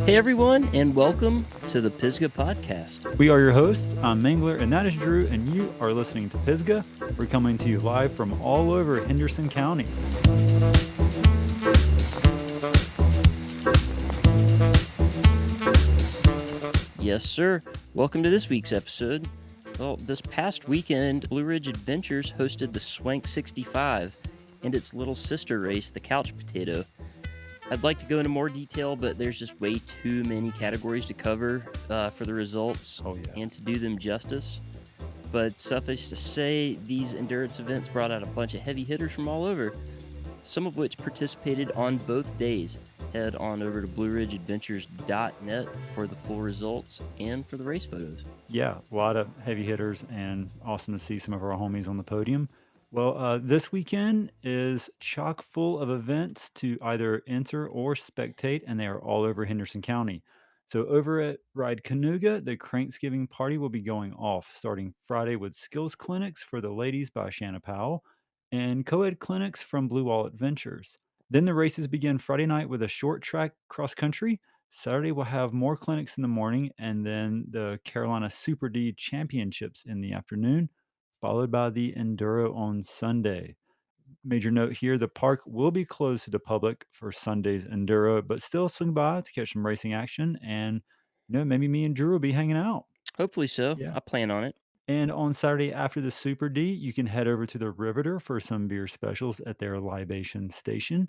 Hey everyone, and welcome to the Pisgah Podcast. We are your hosts. I'm Mangler, and that is Drew, and you are listening to Pisgah. We're coming to you live from all over Henderson County. Yes, sir. Welcome to this week's episode. Well, this past weekend, Blue Ridge Adventures hosted the Swank 65 and its little sister race, the Couch Potato. I'd like to go into more detail, but there's just way too many categories to cover for the results and to do them justice. But suffice to say, these endurance events brought out a bunch of heavy hitters from all over, some of which participated on both days. Head on over to BlueRidgeAdventures.net for the full results and for the race photos. Yeah, a lot of heavy hitters, and awesome to see some of our homies on the podium. Well, this weekend is chock full of events to either enter or spectate, and they are all over Henderson County. So over at Ride Canoga, the Cranksgiving party will be going off starting Friday with skills clinics for the ladies by Shanna Powell and co-ed clinics from Blue Wall Adventures. Then the races begin Friday night with a short track cross country. Saturday we'll have more clinics in the morning, and then the Carolina Super D Championships in the afternoon, followed by the Enduro on Sunday. Major note here, the park will be closed to the public for Sunday's Enduro, but still swing by to catch some racing action, and maybe me and Drew will be hanging out. Hopefully so. Yeah. I plan on it. And on Saturday after the Super D, you can head over to the Riveter for some beer specials at their libation station.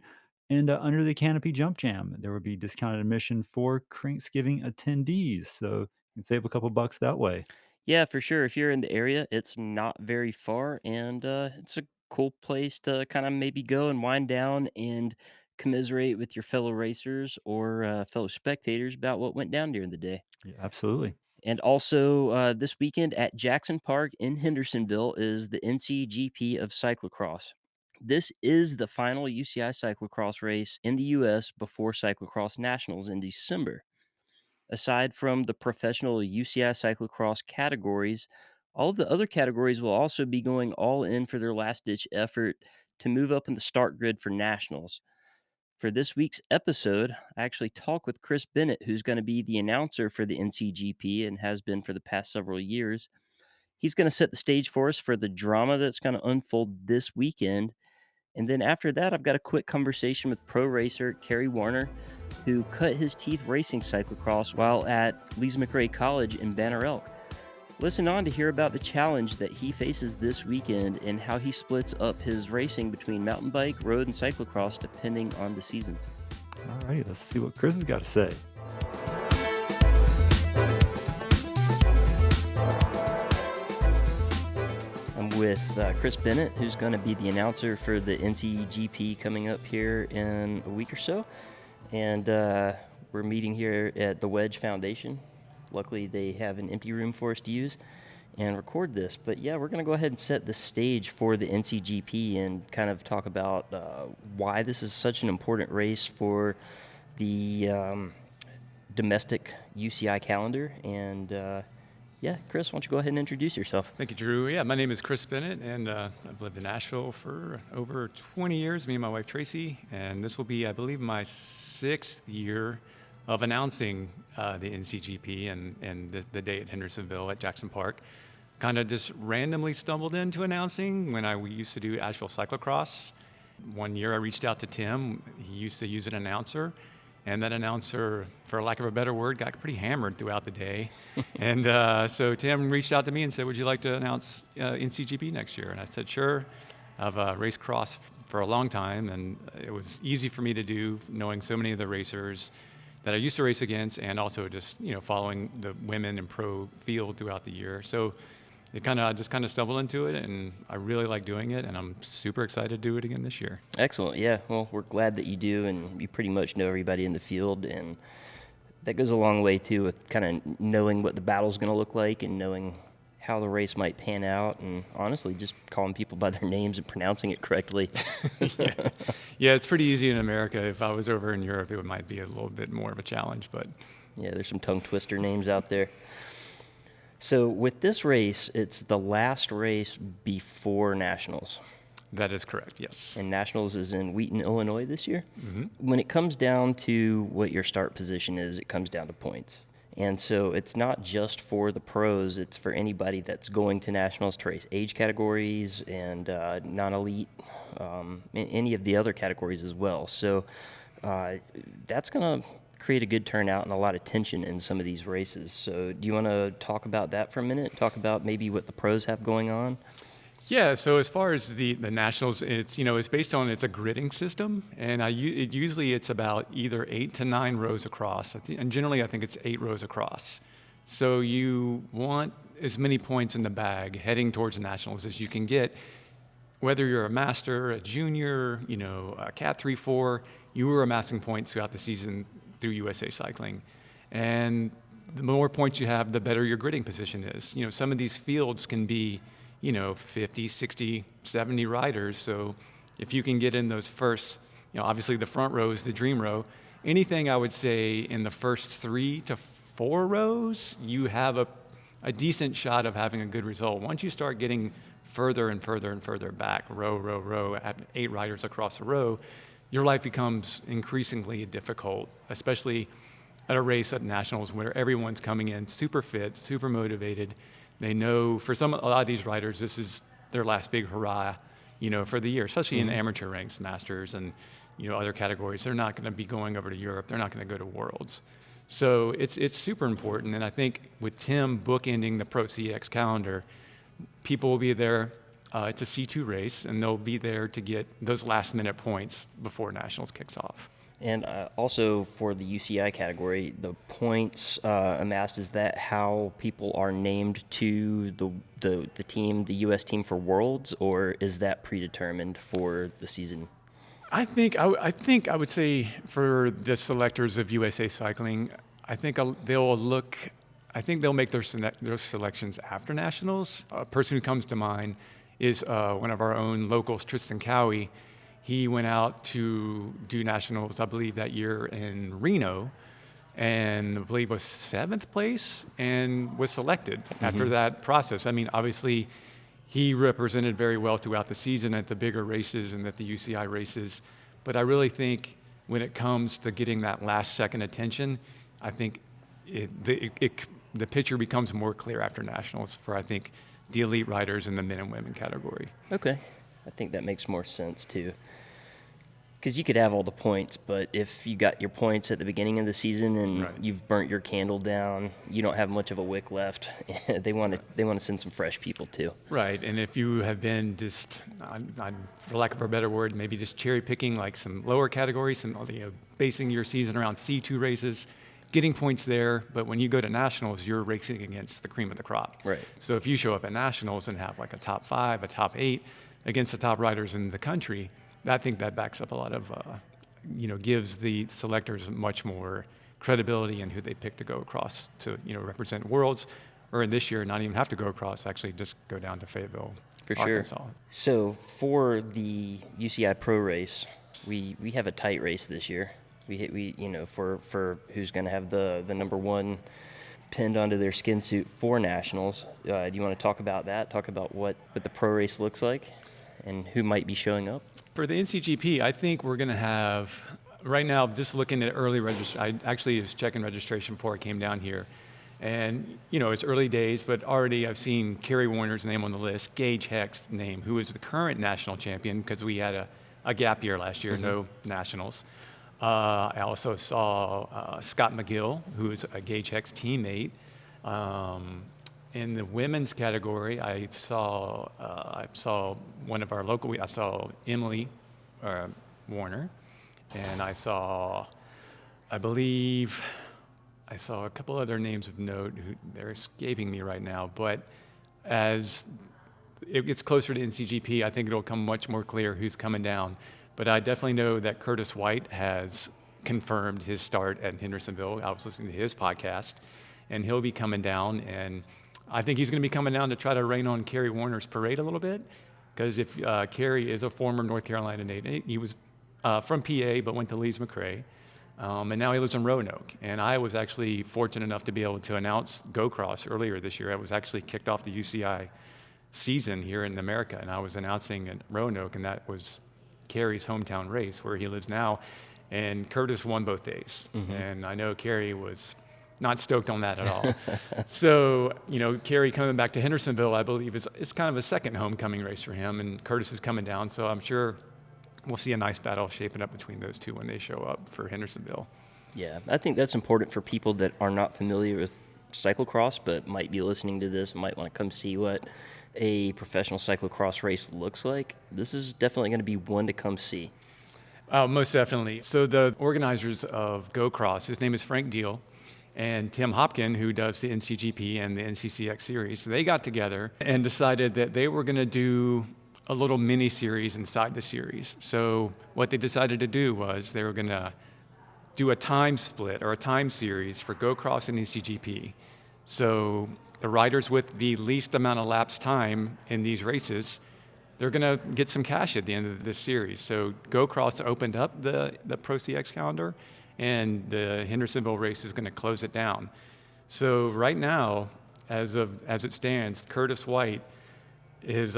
And under the Canopy Jump Jam, there will be discounted admission for Cranksgiving attendees. So you can save a couple bucks that way. Yeah, for sure. If you're in the area, it's not very far, and it's a cool place to kind of maybe go and wind down and commiserate with your fellow racers or fellow spectators about what went down during the day. Yeah, absolutely. And also, this weekend at Jackson Park in Hendersonville is the NCGP of Cyclocross. This is the final UCI cyclocross race in the U.S. before Cyclocross Nationals in December. Aside from the professional UCI cyclocross categories, all of the other categories will also be going all in for their last ditch effort to move up in the start grid for nationals. For this week's episode, I actually talked with Chris Bennett, who's going to be the announcer for the NCGP and has been for the past several years. He's going to set the stage for us for the drama that's going to unfold this weekend. And then after that, I've got a quick conversation with pro racer Kerry Warner, who cut his teeth racing cyclocross while at Lees McRae College in Banner Elk. Listen on to hear about the challenge that he faces this weekend and how he splits up his racing between mountain bike, road, and cyclocross depending on the seasons. All right, let's see what Chris has got to say. I'm with Chris Bennett, who's going to be the announcer for the NCGP coming up here in a week or so. And we're meeting here at the Wedge Foundation. Luckily, they have an empty room for us to use and record this. But yeah, we're going to go ahead and set the stage for the NCGP and kind of talk about why this is such an important race for the domestic UCI calendar. And yeah, Chris, why don't you go ahead and introduce yourself? Thank you, Drew. Yeah, my name is Chris Bennett, and I've lived in Nashville for over 20 years, me and my wife, Tracy. And this will be, I believe, my 6th year of announcing the NCGP and the day at Hendersonville at Jackson Park. Kind of just randomly stumbled into announcing when we used to do Asheville Cyclocross. One year I reached out to Tim. He used to use an announcer. And that announcer, for lack of a better word, got pretty hammered throughout the day. And so Tim reached out to me and said, would you like to announce NCGP next year? And I said, sure. I've raced cross for a long time, and it was easy for me to do, knowing so many of the racers that I used to race against, and also just following the women and pro field throughout the year. So it just stumbled into it, and I really like doing it, and I'm super excited to do it again this year. Excellent. Yeah, well, we're glad that you do, and you pretty much know everybody in the field, and that goes a long way too with kind of knowing what the battle's going to look like and knowing how the race might pan out, and honestly just calling people by their names and pronouncing it correctly. Yeah, it's pretty easy in America. If I was over in Europe, it might be a little bit more of a challenge, but yeah, there's some tongue twister names out there. So with this race, it's the last race before Nationals. That is correct, yes. And Nationals is in Wheaton, Illinois this year. Mm-hmm. When it comes down to what your start position is, it comes down to points. And so it's not just for the pros, it's for anybody that's going to Nationals to race age categories and non-elite, any of the other categories as well. So that's going to create a good turnout and a lot of tension in some of these races. So do you want to talk about that for a minute? Talk about maybe what the pros have going on? Yeah, so as far as the Nationals, it's based on, it's a gridding system, and usually it's about either 8 to 9 rows across, and generally I think it's 8 rows across. So you want as many points in the bag heading towards the Nationals as you can get, whether you're a master, a junior, a Cat 3-4, you were amassing points throughout the season through USA Cycling. And the more points you have, the better your gridding position is. Some of these fields can be 50, 60, 70 riders. So if you can get in those first, obviously the front row is the dream row. Anything I would say in the first 3 to 4 rows, you have a decent shot of having a good result. Once you start getting further and further and further back, row, at 8 riders across a row, your life becomes increasingly difficult, especially at a race at Nationals where everyone's coming in super fit, super motivated. They know for a lot of these riders, this is their last big hurrah, for the year, especially in the amateur ranks, masters and, other categories. They're not going to be going over to Europe. They're not going to go to Worlds. So it's super important. And I think with Tim bookending the Pro CX calendar, people will be there. It's a C2 race, and they'll be there to get those last minute points before Nationals kicks off. And also for the UCI category, the points amassed, is that how people are named to the team, the U.S. team for Worlds, or is that predetermined for the season? I think I would say for the selectors of USA Cycling, I think they'll make their selections after Nationals. A person who comes to mind is one of our own locals, Tristan Cowie. He went out to do Nationals, I believe, that year in Reno, and I believe was 7th place and was selected after that process. I mean, obviously, he represented very well throughout the season at the bigger races and at the UCI races. But I really think when it comes to getting that last second attention, I think the picture becomes more clear after Nationals for, I think, the elite riders in the men and women category. Okay. I think that makes more sense too. Because you could have all the points, but if you got your points at the beginning of the season and you've burnt your candle down, you don't have much of a wick left. They want to send some fresh people too. Right, and if you have been just, for lack of a better word, maybe just cherry picking like some lower categories, and basing your season around C2 races, getting points there, but when you go to Nationals, you're racing against the cream of the crop. Right. So if you show up at Nationals and have like a top 5, a top 8 against the top riders in the country, I think that backs up a lot of, gives the selectors much more credibility in who they pick to go across to, represent Worlds, or in this year, not even have to go across, actually just go down to Fayetteville, For Arkansas. sure. So for the UCI Pro race, we have a tight race this year. We for who's going to have the number 1 pinned onto their skin suit for Nationals. Do you want to talk about that? Talk about what the pro race looks like and who might be showing up? For the NCGP, I think we're going to have, right now, just looking at early registration. I actually was checking registration before I came down here. And, it's early days, but already I've seen Kerry Warner's name on the list, Gage Heck's name, who is the current national champion, because we had a gap year last year, no Nationals. I also saw Scott McGill, who is a Gage Heck's teammate. In the women's category, I saw one of our local. I saw Emily Warner, and I believe I saw a couple other names of note who they're escaping me right now. But as it gets closer to NCGP, I think it'll come much more clear who's coming down. But I definitely know that Curtis White has confirmed his start at Hendersonville. I was listening to his podcast, and he'll be coming down. And I think he's going to be coming down to try to rain on Kerry Warner's parade a little bit, because if Kerry is a former North Carolina native, he was from PA but went to Leeds McRae, and now he lives in Roanoke. And I was actually fortunate enough to be able to announce Go Cross earlier this year. It was actually kicked off the UCI season here in America, and I was announcing at Roanoke, and that was Kerry's hometown race where he lives now, and Curtis won both days. And I know Kerry was not stoked on that at all. So, Kerry coming back to Hendersonville, I believe, is kind of a second homecoming race for him, and Curtis is coming down, so I'm sure we'll see a nice battle shaping up between those two when they show up for Hendersonville. Yeah, I think that's important for people that are not familiar with cyclocross but might be listening to this and might want to come see what a professional cyclocross race looks like. This is definitely going to be one to come see. Most definitely. So the organizers of Go Cross, his name is Frank Deal, and Tim Hopkin, who does the NCGP and the NCCX series, they got together and decided that they were going to do a little mini series inside the series. So what they decided to do was they were going to do a time split or a time series for Go Cross and NCGP. So the riders with the least amount of laps time in these races, they're going to get some cash at the end of this series. So Go Cross opened up the Pro CX calendar, and the Hendersonville race is going to close it down. So right now, as it stands, Curtis White is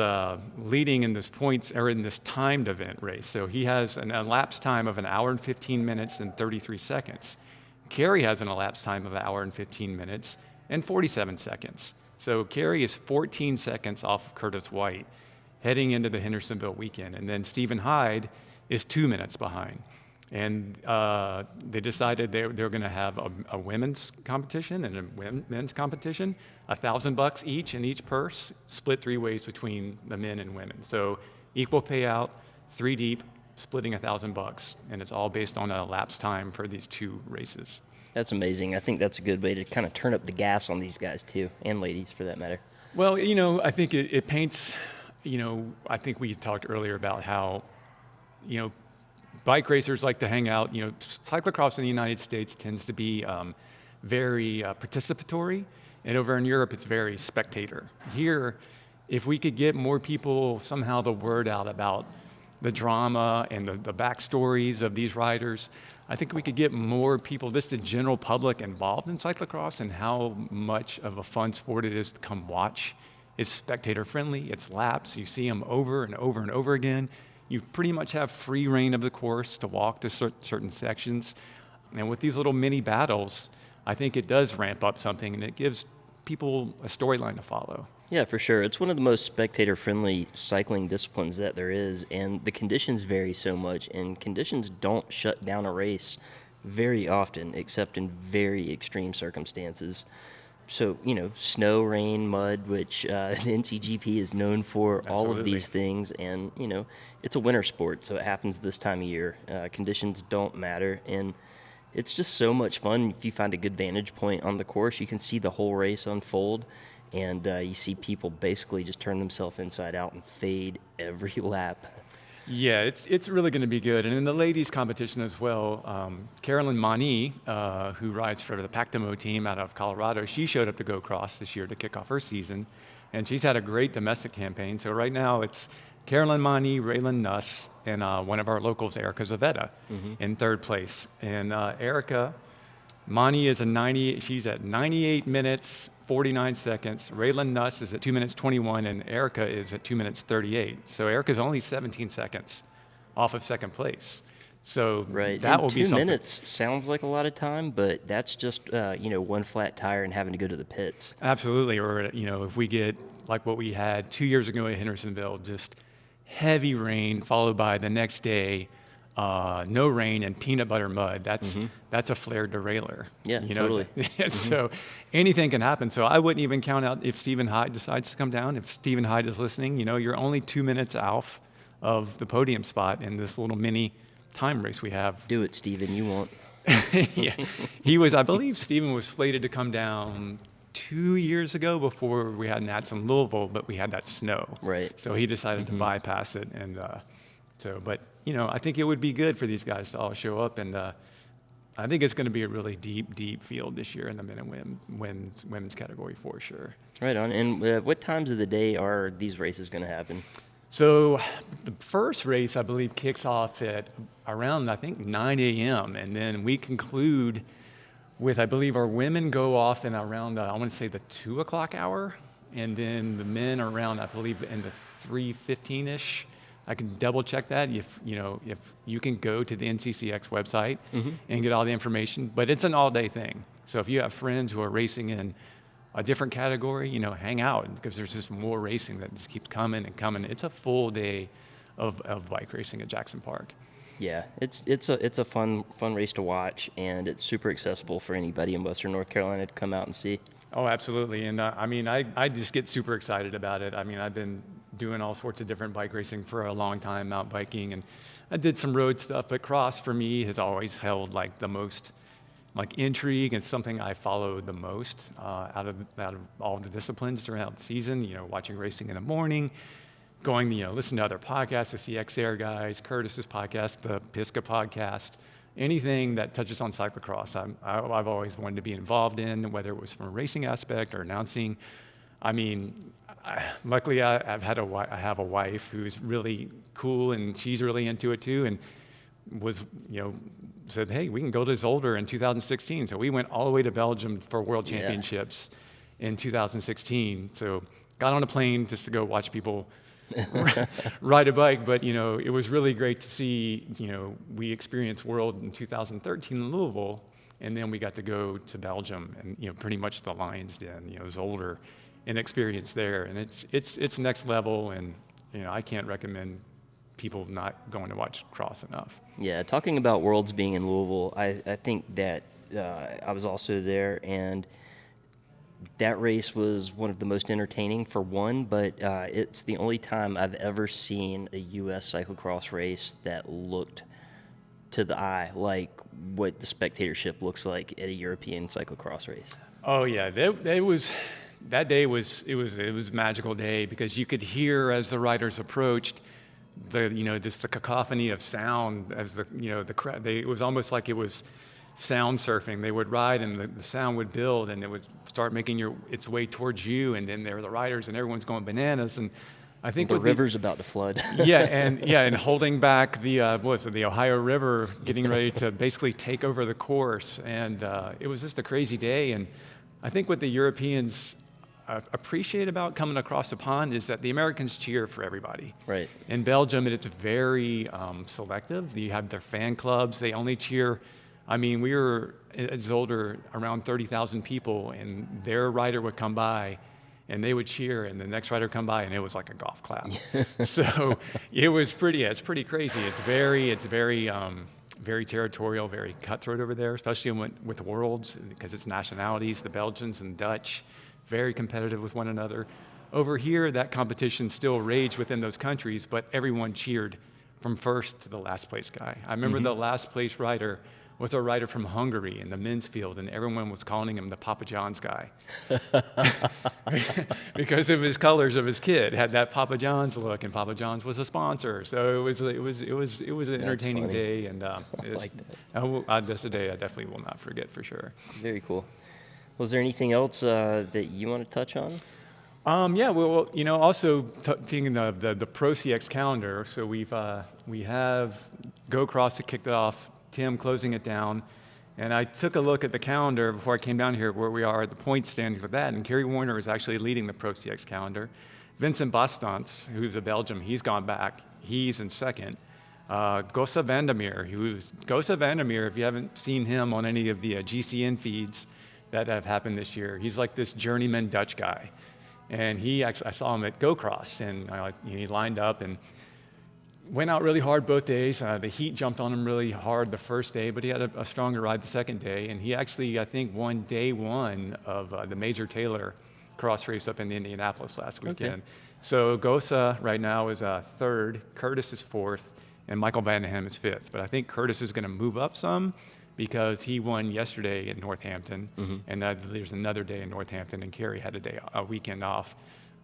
leading in this in this timed event race. So he has an elapsed time of 1 hour and 15 minutes and 33 seconds. Kerry has an elapsed time of 1 hour and 15 minutes and 47 seconds. So Kerry is 14 seconds off of Curtis White heading into the Hendersonville weekend. And then Stephen Hyde is 2 minutes behind. And they decided they're going to have a women's competition and a men's competition, $1,000 each in each purse, split 3 ways between the men and women. So equal payout, 3 deep, splitting $1,000, and it's all based on a elapsed time for these 2 races. That's amazing. I think that's a good way to kind of turn up the gas on these guys too, and ladies for that matter. Well, I think it paints, I think we talked earlier about how, bike racers like to hang out. Cyclocross in the United States tends to be very participatory, and over in Europe, it's very spectator. Here, if we could get more people, somehow the word out about the drama and the backstories of these riders, I think we could get more people, just the general public, involved in cyclocross and how much of a fun sport it is to come watch. It's spectator friendly, it's laps, you see them over and over and over again. You pretty much have free reign of the course to walk to certain sections. And with these little mini battles, I think it does ramp up something, and it gives people a storyline to follow. Yeah, for sure. It's one of the most spectator-friendly cycling disciplines that there is, and the conditions vary so much, and conditions don't shut down a race very often, except in very extreme circumstances. So, snow, rain, mud, which the NCGP is known for, all of these things. And, it's a winter sport, so it happens this time of year. Conditions don't matter. And it's just so much fun. If you find a good vantage point on the course, you can see the whole race unfold. And you see people basically just turn themselves inside out and fade every lap. Yeah, it's really going to be good. And in the ladies' competition as well, Carolyn Mani, who rides for the Pactamo team out of Colorado, she showed up to Go Cross this year to kick off her season. And she's had a great domestic campaign. So right now it's Carolyn Mani, Raylan Nuss, and one of our locals, Erica Zavetta, in third place. And Erica Mani is she's at 98 minutes, 49 seconds. Raylan Nuss is at 2 minutes 21, and Erica is at 2 minutes 38. So Erica's only 17 seconds off of second place. So that will be something. 2 minutes sounds like a lot of time, but that's just one flat tire and having to go to the pits. Absolutely. Or if we get like what we had 2 years ago at Hendersonville, just heavy rain followed by the next day no rain and peanut butter mud. That's a flare derailleur. Yeah, totally. So anything can happen. So I wouldn't even count out if Stephen Hyde decides to come down. If Stephen Hyde is listening, you're only 2 minutes off of the podium spot in this little mini time race we have. Do it, Stephen. You won't. Yeah, I believe Stephen was slated to come down 2 years ago before we had Nats in Louisville, but we had that snow. Right. So he decided to bypass it, and but I think it would be good for these guys to all show up, and I think it's going to be a really deep field this year in the men and women's category for sure. Right on. And what times of the day are these races going to happen? So the first race, I believe, kicks off at around, 9 a.m., and then we conclude with, I believe, our women go off in around, I want to say the 2 o'clock hour, and then the men are around, I believe, in the 3:15-ish. I can double check that if you can go to the NCCX website and get all the information, but it's an all-day thing. So if you have friends who are racing in a different category, hang out, because there's just more racing that just keeps coming and coming. It's a full day of bike racing at Jackson Park. Yeah, it's a fun race to watch, and it's super accessible for anybody in Western North Carolina to come out and see. Oh, absolutely. And I just get super excited about it. I've been doing all sorts of different bike racing for a long time, mountain biking, and I did some road stuff, but cross for me has always held like the most intrigue, and something I follow the most out of all the disciplines throughout the season. Watching racing in the morning, going listen to other podcasts, the CXAir guys, Curtis's podcast, the Pisgah Podcast, anything that touches on cyclocross. I've always wanted to be involved in, whether it was from a racing aspect or announcing. Luckily I have a wife who's really cool, and she's really into it too, and was said, hey, we can go to Zolder in 2016. So we went all the way to Belgium for World Championships in 2016. So got on a plane just to go watch people ride a bike. But, it was really great to see, we experienced World in 2013 in Louisville, and then we got to go to Belgium and, pretty much the Lions Den, Zolder, and experience there. And it's next level, and, I can't recommend people not going to watch cross enough. Yeah, talking about Worlds being in Louisville, I think that I was also there, and that race was one of the most entertaining for one, but it's the only time I've ever seen a U.S. cyclocross race that looked to the eye like what the spectatorship looks like at a European cyclocross race. Oh yeah, that day was a magical day, because you could hear as the riders approached the cacophony of sound as the crowd. It was almost like it was sound surfing. They would ride, and the sound would build, and it would start making its way towards you, and then there were the riders, and everyone's going bananas. And I think the river's about to flood. and holding back the Ohio River, getting ready to basically take over the course, and it was just a crazy day. And I think what the Europeans appreciate about coming across the pond is that the Americans cheer for everybody. Right. In Belgium, it's very selective. You have their fan clubs. They only cheer. We were at Zolder around 30,000 people, and their rider would come by, and they would cheer, and the next rider would come by, and it was like a golf clap. So it's pretty crazy. It's very territorial, very cutthroat over there, especially with the Worlds, because it's nationalities, the Belgians and Dutch, very competitive with one another. Over here, that competition still raged within those countries, but everyone cheered from first to the last place guy. I remember the last place rider was a rider from Hungary in the men's field, and everyone was calling him the Papa John's guy because of his colors of his kit. Had that Papa John's look, and Papa John's was a sponsor. So it was an entertaining day, and that's a day I definitely will not forget for sure. Very cool. Was there anything else that you want to touch on? Also taking the Pro CX calendar. So we have Go Cross to kick it off, Tim closing it down, and I took a look at the calendar before I came down here, where we are at the point standings for that, and Kerry Warner is actually leading the Pro CX calendar. Vincent Bastants, who's a Belgium, he's gone back. He's in second. Gosa Vandermeer, if you haven't seen him on any of the GCN feeds that have happened this year, he's like this journeyman Dutch guy. And I saw him at Go Cross, and he lined up and went out really hard both days. The heat jumped on him really hard the first day, but he had a stronger ride the second day. And he actually, I think, won day one of the Major Taylor cross race up in Indianapolis last weekend. Okay. So Gosa right now is third, Curtis is fourth, and Michael Vandenham is fifth. But I think Curtis is going to move up some, because he won yesterday in Northampton, and there's another day in Northampton, and Kerry had a weekend off.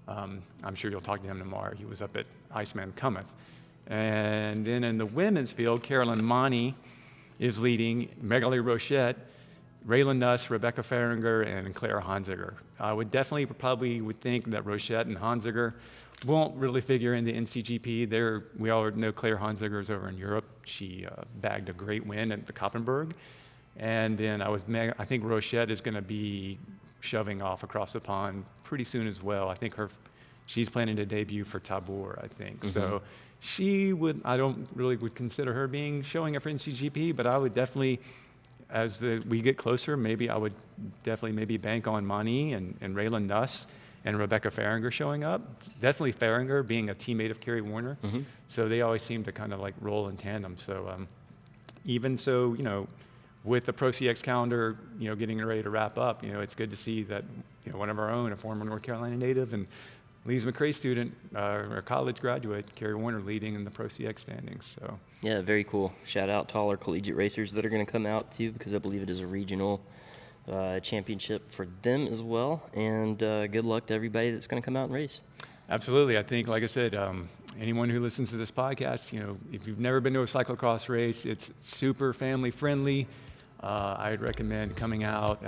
I'm sure you'll talk to him tomorrow. He was up at Iceman Cometh. And then in the women's field, Carolyn Monty is leading, Megali Rochette, Raylan Nuss, Rebecca Feringer, and Claire Honziger. I would probably think that Rochette and Honziger won't really figure in the NCGP. We all know Claire Honziger is over in Europe. She bagged a great win at the Koppenberg. And then I think Rochette is going to be shoving off across the pond pretty soon as well. I think she's planning to debut for Tabor, I think. So I don't really would consider her showing up for NCGP, but I would definitely, as we get closer, maybe I would definitely maybe bank on Mani and Raylan Nuss and Rebecca Farringer showing up. Definitely Farringer being a teammate of Carrie Warner. So they always seem to kind of like roll in tandem. So even so, with the Pro CX calendar, getting ready to wrap up, it's good to see that, one of our own, a former North Carolina native and Lees McRae student, or college graduate, Carrie Warner, leading in the Pro CX standings. So Yeah, very cool. Shout out to all our collegiate racers that are going to come out too, because I believe it is a regional championship for them as well. And good luck to everybody that's going to come out and race. Absolutely. I think, like I said, anyone who listens to this podcast, if you've never been to a cyclocross race, it's super family friendly. I'd recommend coming out.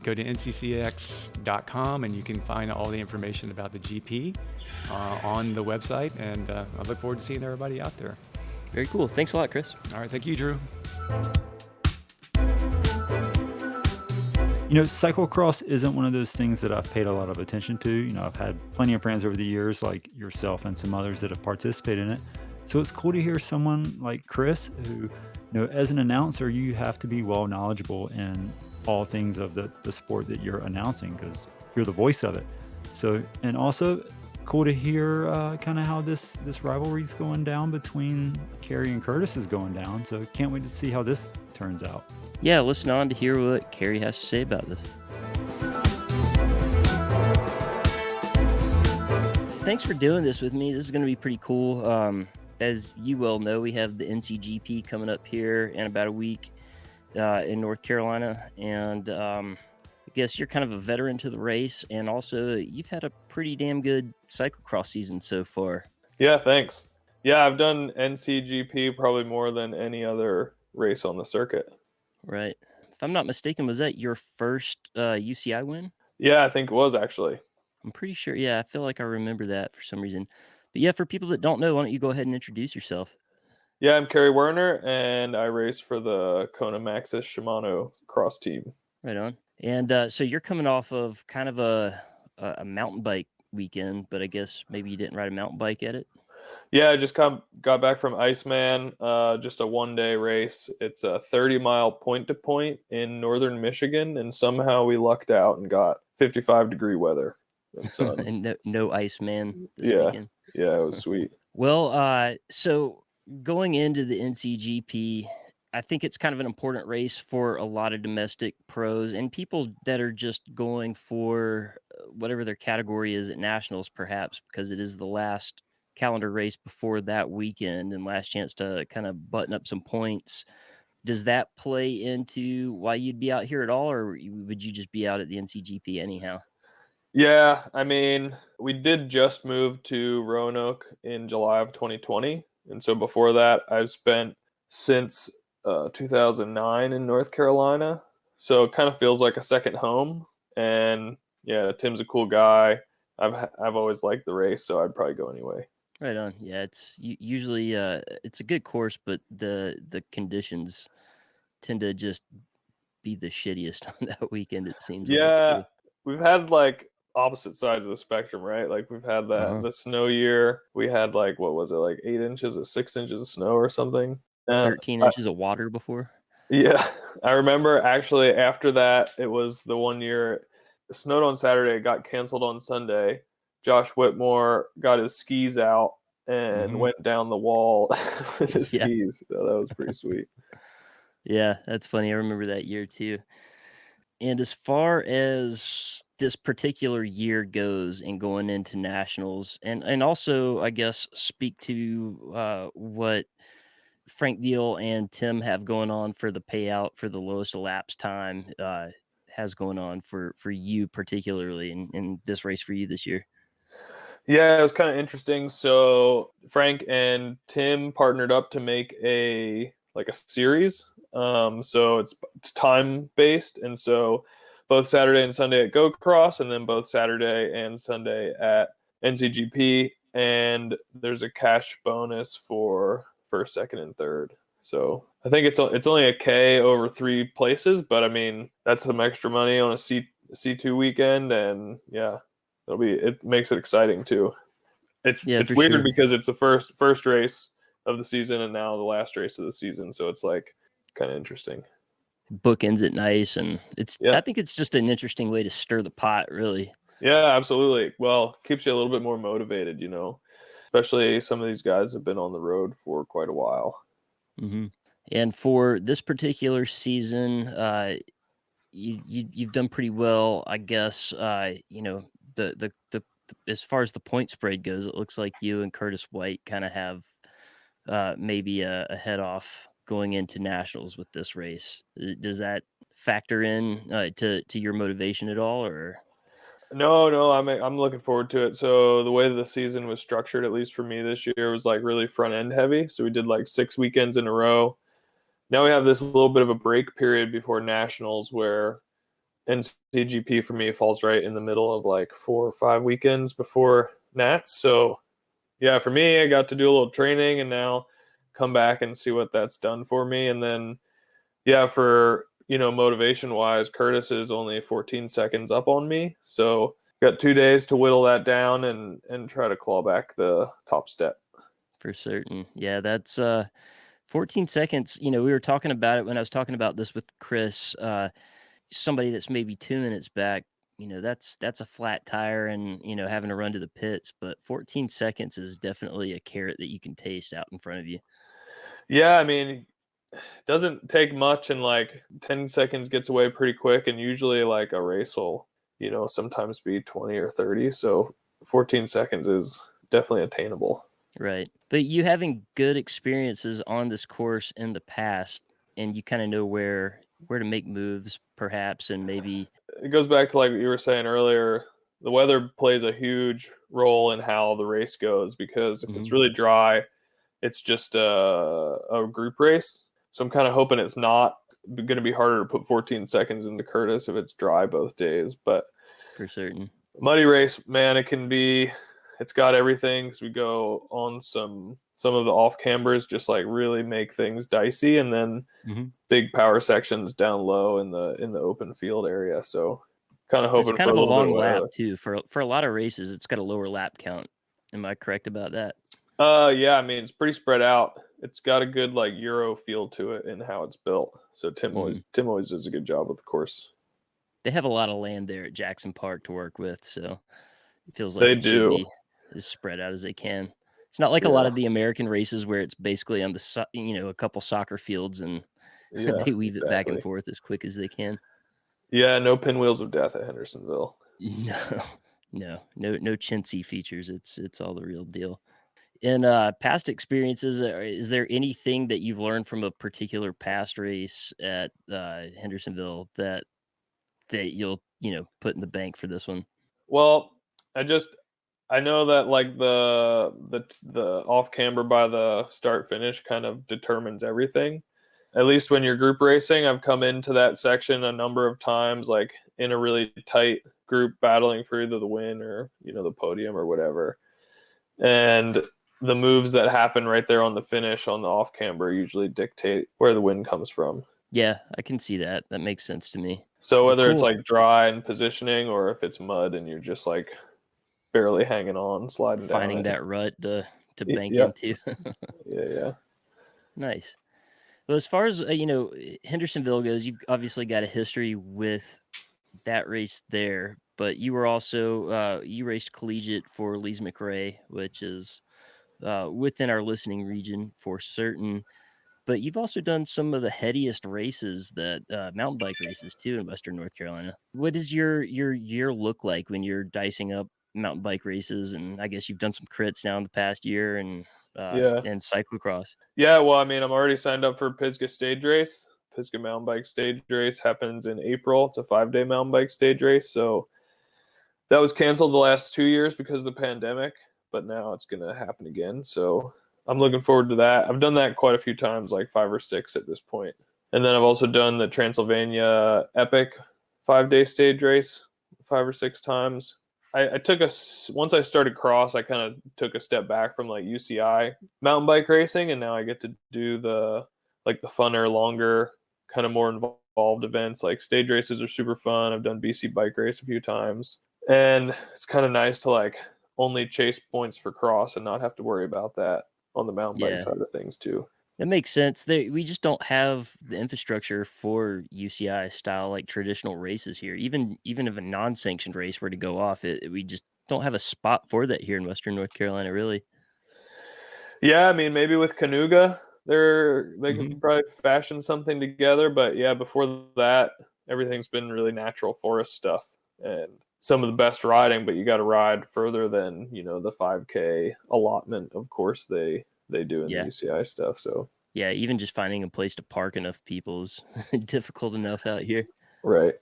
Go to nccx.com and you can find all the information about the GP on the website. And I look forward to seeing everybody out there. Very cool. Thanks a lot, Chris. All right. Thank you, Drew. Cyclocross isn't one of those things that I've paid a lot of attention to. I've had plenty of friends over the years, like yourself and some others, that have participated in it. So it's cool to hear someone like Chris who, as an announcer, you have to be well knowledgeable in all things of the sport that you're announcing, because you're the voice of it. So, and also cool to hear kind of how this rivalry is going down between Carrie and Curtis is going down. So can't wait to see how this turns out. Yeah, listen on to hear what Carrie has to say about this. Thanks for doing this with me. This is going to be pretty cool. As you well know, we have the NCGP coming up here in about a week in North Carolina. And I guess you're kind of a veteran to the race. And also, you've had a pretty damn good cyclocross season so far. Yeah, thanks. Yeah, I've done NCGP probably more than any other race on the circuit. Right. If I'm not mistaken, was that your first UCI win? Yeah, I think it was actually. I'm pretty sure. Yeah, I feel like I remember that for some reason. But yeah, for people that don't know, why don't you go ahead and introduce yourself? Yeah, I'm Kerry Werner, and I race for the Kona Maxxis Shimano cross team. Right on. And so you're coming off of kind of a mountain bike weekend, but I guess maybe you didn't ride a mountain bike at it? Yeah, I just got back from Iceman, just a one-day race. It's a 30-mile point-to-point in northern Michigan, and somehow we lucked out and got 55-degree weather and sun. And no Iceman this weekend? Yeah, it was sweet. Well, so going into the NCGP, I think it's kind of an important race for a lot of domestic pros and people that are just going for whatever their category is at nationals, perhaps, because it is the last calendar race before that weekend and last chance to kind of button up some points. Does that play into why you'd be out here at all, or would you just be out at the NCGP anyhow? Yeah, I mean, we did just move to Roanoke in July of 2020. And so before that, I've spent since 2009 in North Carolina. So it kind of feels like a second home. And yeah, Tim's a cool guy. I've always liked the race, so I'd probably go anyway. Right on. Yeah, it's usually it's a good course, but the conditions tend to just be the shittiest on that weekend, it seems. Yeah, like, we've had like opposite sides of the spectrum, right? Like we've had that the snow year. We had like, what was it, like 8 inches or 6 inches of snow or something. 13 inches of water before. Yeah, I remember actually after that, it was the one year it snowed on Saturday, got canceled on Sunday. Josh Whitmore got his skis out and went down the wall with his skis. So that was pretty sweet. Yeah, that's funny. I remember that year too. And as far as this particular year goes and going into nationals, and also, I guess, speak to what Frank Deal and Tim have going on for the payout for the lowest elapsed time has going on for you particularly in this race for you this year. Yeah, it was kind of interesting. So Frank and Tim partnered up to make a series. So it's time based, and so both Saturday and Sunday at Go Cross, and then both Saturday and Sunday at NCGP. And there's a cash bonus for first, second, and third. So I think it's only a K over 3 places, but I mean that's some extra money on a C2 weekend, and yeah, it makes it exciting too. Yeah, It's for weird sure. because it's the first race of the season and now the last race of the season, so it's like kind of interesting. Bookends it nice, and Yeah. I think it's just an interesting way to stir the pot, really. Yeah, absolutely. Well, keeps you a little bit more motivated, especially some of these guys have been on the road for quite a while. Hmm. And for this particular season, you've done pretty well, I guess. The as far as the point spread goes, it looks like you and Curtis White kind of have maybe a head off going into nationals with this race. Does that factor in to your motivation at all, or? No, I'm looking forward to it. So the way the season was structured, at least for me this year, was like really front end heavy. So we did like 6 weekends in a row. Now we have this little bit of a break period before nationals where NCGP for me falls right in the middle of like 4 or 5 weekends before Nats. So yeah, for me, I got to do a little training and now come back and see what that's done for me. And then yeah, for motivation wise, Curtis is only 14 seconds up on me. So got 2 days to whittle that down and try to claw back the top step. For certain. Yeah, that's 14 seconds. We were talking about it when I was talking about this with Chris. Somebody that's maybe 2 minutes back, that's a flat tire and, having to run to the pits. But 14 seconds is definitely a carrot that you can taste out in front of you. Yeah, I mean, it doesn't take much and like 10 seconds gets away pretty quick. And usually like a race will, sometimes be 20 or 30. So 14 seconds is definitely attainable. Right. But you having good experiences on this course in the past, and you kind of know where to make moves perhaps, and maybe. It goes back to like what you were saying earlier. The weather plays a huge role in how the race goes because if it's Mhm. really dry, it's just a group race. So I'm kind of hoping it's not going to be harder to put 14 seconds into Curtis if it's dry both days. But For certain. muddy race, man, it's got everything. So we go on some of the off cambers, just like really make things dicey, and then Mhm. big power sections down low in the open field area. So kind of It's hoping kind for a of a little bit of long lap weather. too. For a lot of races, it's got a lower lap count. Am I correct about that? Yeah, I mean it's pretty spread out. It's got a good like Euro feel to it and how it's built. So Mhm. Tim always does a good job with the course. They have a lot of land there at Jackson Park to work with, so it feels like They it should do. be as spread out as they can. It's not like a lot Yeah. of the American races where it's basically on a couple soccer fields and Yeah, they weave it back and exactly. forth as quick as they can. Yeah, no pinwheels of death at Hendersonville. No, no chintzy features. It's all the real deal. In past experiences, is there anything that you've learned from a particular past race at Hendersonville that you'll put in the bank for this one? Well, I know that like the off camber by the start finish kind of determines everything. At least when you're group racing, I've come into that section a number of times, like in a really tight group battling for either the win or, the podium or whatever. And the moves that happen right there on the finish on the off camber usually dictate where the win comes from. Yeah, I can see that. That makes sense to me. So Well, whether it's cool. like dry and positioning or if it's mud and you're just like barely hanging on, sliding down Finding it. that rut to bank Yep. into. Yeah. Nice. Well, as far as Hendersonville goes, you've obviously got a history with that race there, but you were also you raced collegiate for Lees McRae, which is within our listening region for certain. But you've also done some of the headiest races that mountain bike races too in Western North Carolina. What does your year look like when you're dicing up mountain bike races? And I guess you've done some crits now in the past year Yeah. and cyclocross. Yeah, well, I mean, I'm already signed up for Pisgah stage race. Pisgah mountain bike stage race happens in April. It's a 5-day mountain bike stage race. So that was canceled the last 2 years because of the pandemic, but now it's going to happen again. So I'm looking forward to that. I've done that quite a few times, like 5 or 6 at this point. And then I've also done the Transylvania Epic 5-day stage race 5 or 6 times. I took once I started cross, I kind of took a step back from like UCI mountain bike racing, and now I get to do the funner, longer, kind of more involved involved events. Like stage races are super fun. I've done BC bike race a few times, and it's kind of nice to like only chase points for cross and not have to worry about that on the mountain bike Yeah. side of things too. That makes sense. We just don't have the infrastructure for UCI style like traditional races here. Even if a non-sanctioned race were to go off, we just don't have a spot for that here in Western North Carolina, really. Yeah, I mean, maybe with Canuga, they Mhm. could probably fashion something together. But yeah, before that, everything's been really natural forest stuff and some of the best riding. But you got to ride further than the 5K allotment. Of course, they do in the Yeah. UCI stuff. So Yeah, even just finding a place to park enough people is difficult enough out here. right.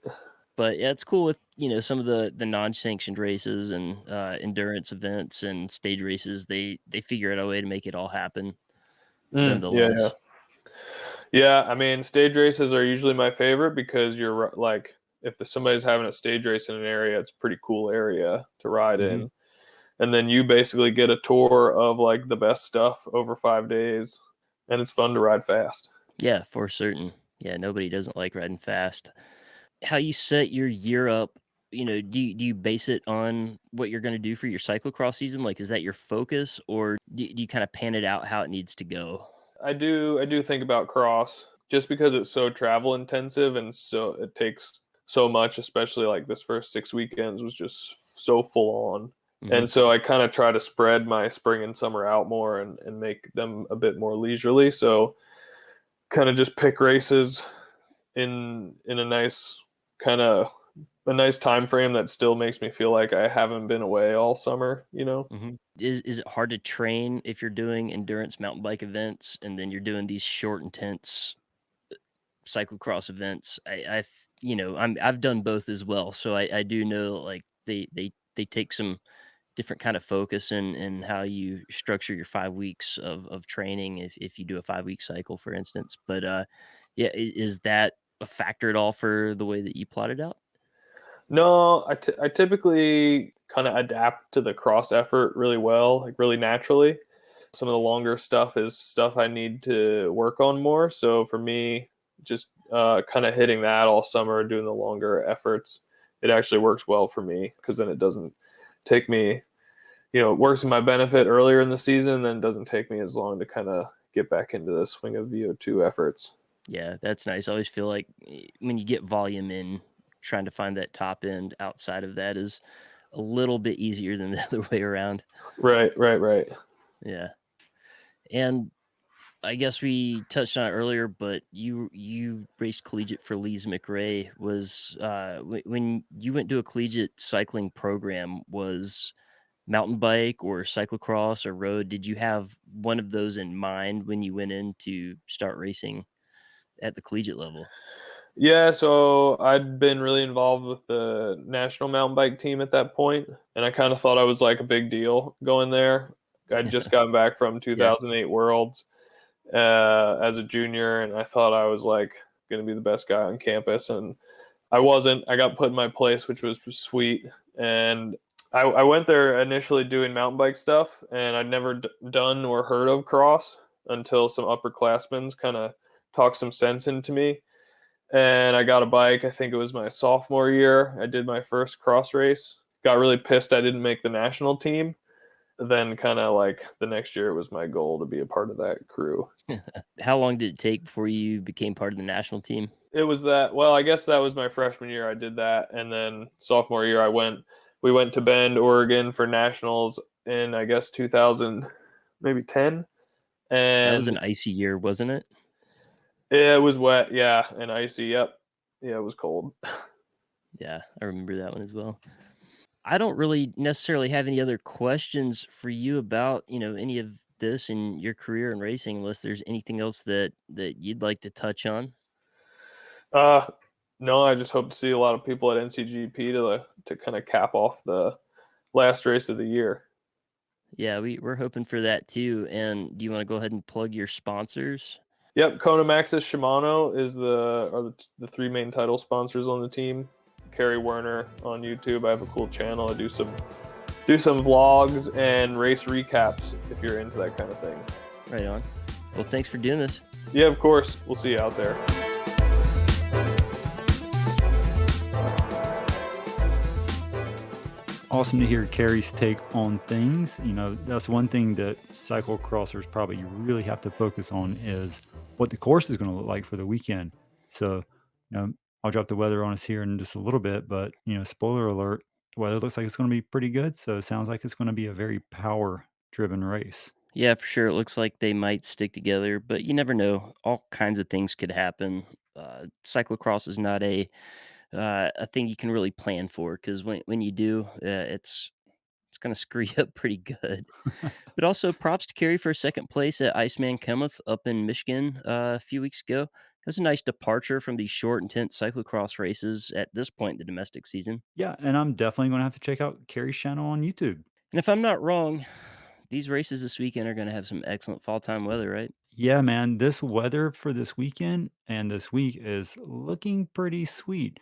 But yeah, it's cool with, some of the non-sanctioned races and endurance events and stage races. They figure out a way to make it all happen Yeah, yeah. nonetheless. Yeah, I mean, stage races are usually my favorite because you're like, if somebody's having a stage race in an area, it's a pretty cool area to ride Mhm. in. And then you basically get a tour of like the best stuff over 5 days, and it's fun to ride fast. Yeah, for certain. Yeah, nobody doesn't like riding fast. How you set your year up, do you base it on what you're gonna do for your cyclocross season? Like, is that your focus, or do you kinda pan it out how it needs to go? I do think about cross just because it's so travel intensive and so it takes so much, especially like this first 6 weekends was just so full on. Mhm. And so I kind of try to spread my spring and summer out more and make them a bit more leisurely. So kind of just pick races in a nice kind of a nice time frame that still makes me feel like I haven't been away all summer. Mhm. Is it hard to train if you're doing endurance mountain bike events and then you're doing these short, intense cyclocross events? I've done both as well, so I do know like they take some different kind of focus in how you structure your 5 weeks of training if you do a 5 week cycle, for instance. But yeah, is that a factor at all for the way that you plotted out? No, I typically kind of adapt to the cross effort really well, like really naturally. Some of the longer stuff is stuff I need to work on more. So for me, just kind of hitting that all summer, doing the longer efforts, it actually works well for me because then it doesn't take me, it works in my benefit earlier in the season, then it doesn't take me as long to kind of get back into the swing of VO2 efforts. Yeah, that's nice. I always feel like when you get volume in, trying to find that top end outside of that is a little bit easier than the other way around. Right, right, right. Yeah. And I guess we touched on it earlier, but you raced collegiate for Lee's McRae. Was when you went to a collegiate cycling program, was mountain bike or cyclocross or road? Did you have one of those in mind when you went in to start racing at the collegiate level? Yeah, so I'd been really involved with the national mountain bike team at that point, and I kind of thought I was like a big deal going there. I'd just gotten back from Yeah. 2008 Worlds as a junior, and I thought I was like going to be the best guy on campus, and I wasn't. I got put in my place, which was sweet, and I went there initially doing mountain bike stuff, and I'd never done or heard of cross until some upperclassmen kind of talked some sense into me and I got a bike. I think it was my sophomore year. I did my first cross race. Got really pissed I didn't make the national team. Then, kind of like the next year, it was my goal to be a part of that crew. How long did it take before you became part of the national team? It was that. Well, I guess that was my freshman year. I did that, and then sophomore year, We went to Bend, Oregon, for nationals in I guess 2000, maybe 10, That was and an icy year, wasn't it? it was wet. Yeah, and icy. Yep. Yeah, it was cold. Yeah, I remember that one as well. I don't really necessarily have any other questions for you about, any of this in your career in racing, unless there's anything else that you'd like to touch on. Uh, no, I just hope to see a lot of people at NCGP to kind of cap off the last race of the year. Yeah, we're hoping for that too. And do you want to go ahead and plug your sponsors? Yep, Kona Maxxis Shimano are the three main title sponsors on the team. Kerry Werner on YouTube. I have a cool channel. I do some vlogs and race recaps if you're into that kind of thing. Right on. Well, thanks for doing this. Yeah, of course. We'll see you out there. awesome to hear Carrie's take on things. That's one thing that cyclocrossers probably really have to focus on is what the course is going to look like for the weekend. So, you know, I'll drop the weather on us here in just a little bit, but spoiler alert, the weather looks like it's going to be pretty good. So it sounds like it's going to be a very power driven race. Yeah, for sure. It looks like they might stick together, but you never know. All kinds of things could happen. Cyclocross is not a thing you can really plan for because when you do, it's going to screw you up pretty good. But also, props to Kerry for second place at Iceman Cometh up in Michigan a few weeks ago. That's a nice departure from these short, intense cyclocross races at this point in the domestic season. Yeah, and I'm definitely going to have to check out Carrie's channel on YouTube. And if I'm not wrong, these races this weekend are going to have some excellent fall time weather, right? Yeah, man, this weather for this weekend and this week is looking pretty sweet.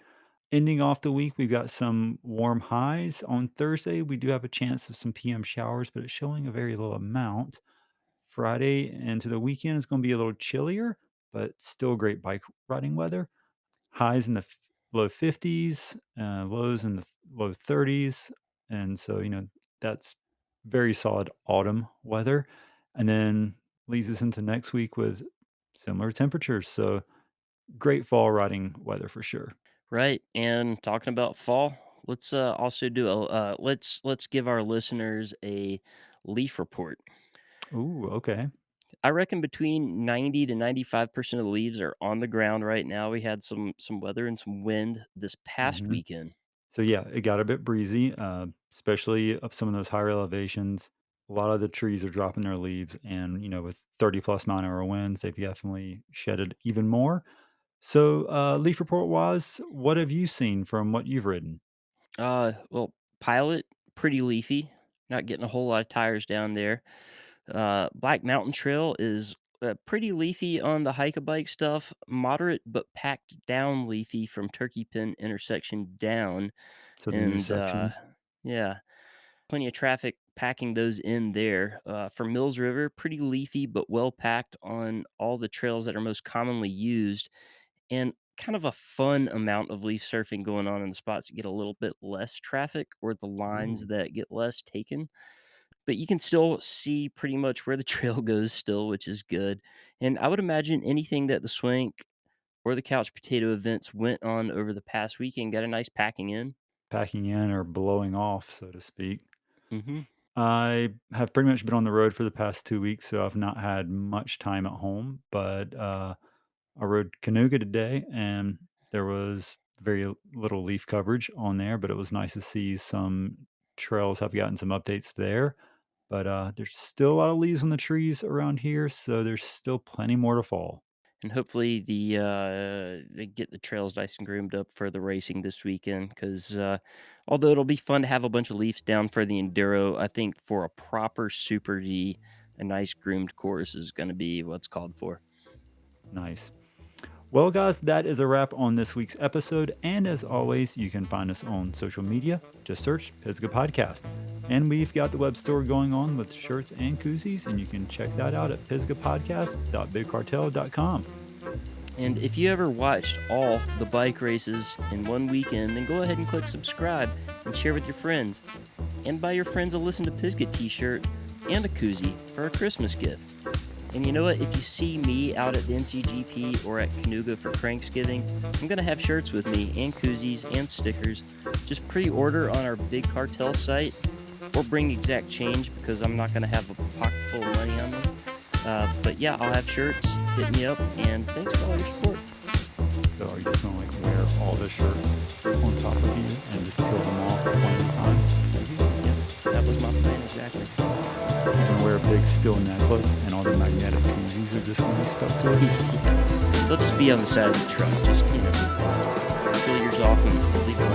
Ending off the week, we've got some warm highs. On Thursday, we do have a chance of some PM showers, but it's showing a very low amount. Friday into the weekend is going to be a little chillier, but still great bike riding weather. Highs in the low 50s, lows in the low 30s. And so, that's very solid autumn weather. And then leads us into next week with similar temperatures. So, great fall riding weather for sure. Right. And talking about fall, let's also do a let's give our listeners a leaf report. Ooh, okay. I reckon between 90 to 95% of the leaves are on the ground right now. We had some weather and some wind this past hmm weekend. So, yeah, it got a bit breezy, especially up some of those higher elevations. A lot of the trees are dropping their leaves, and with 30 plus mile-an-hour winds, they've definitely shedded even more. So, leaf report wise, what have you seen from what you've ridden? Well, Pilot, pretty leafy, not getting a whole lot of tires down there. Black Mountain Trail is pretty leafy on the hike a bike stuff, moderate but packed down leafy from Turkey Pin intersection down. So the new And section. yeah, plenty of traffic packing those in there. For Mills River, pretty leafy but well packed on all the trails that are most commonly used, and kind of a fun amount of leaf surfing going on in the spots that get a little bit less traffic or the lines Ooh, that get less taken. But you can still see pretty much where the trail goes still, which is good. And I would imagine anything that the Swank or the Couch Potato events went on over the past weekend got a nice packing in. packing in or blowing off, so to speak. Hmm. I have pretty much been on the road for the past 2 weeks, so I've not had much time at home. But I rode Canoga today, and there was very little leaf coverage on there, but it was nice to see some trails have gotten some updates there. But there's still a lot of leaves on the trees around here, so there's still plenty more to fall. And hopefully they get the trails nice and groomed up for the racing this weekend. Because although it'll be fun to have a bunch of leaves down for the enduro, I think for a proper Super G, a nice groomed course is going to be what's called for. Nice. Well, guys, that is a wrap on this week's episode. And as always, you can find us on social media. Just search Pisgah Podcast. And we've got the web store going on with shirts and koozies, and you can check that out at pisgahpodcast.bigcartel.com. And if you ever watched all the bike races in one weekend, then go ahead and click subscribe and share with your friends. And buy your friends a Listen to Pisgah t-shirt and a koozie for a Christmas gift. And you know what? If you see me out at the NCGP or at Canoga for Cranksgiving, I'm going to have shirts with me and koozies and stickers. Just pre-order on our Big Cartel site or bring exact change because I'm not going to have a pocket full of money on me. But yeah, I'll have shirts. Hit me up, and thanks for all your support. So are you just going to wear all the shirts on top of you and just peel them off one at a time? Yep, that was my plan exactly. You're going to wear a big steel necklace and all the magnetic koozies are just going to be stuck to it? They'll just be on the side of the truck. Just peel yours off and leave them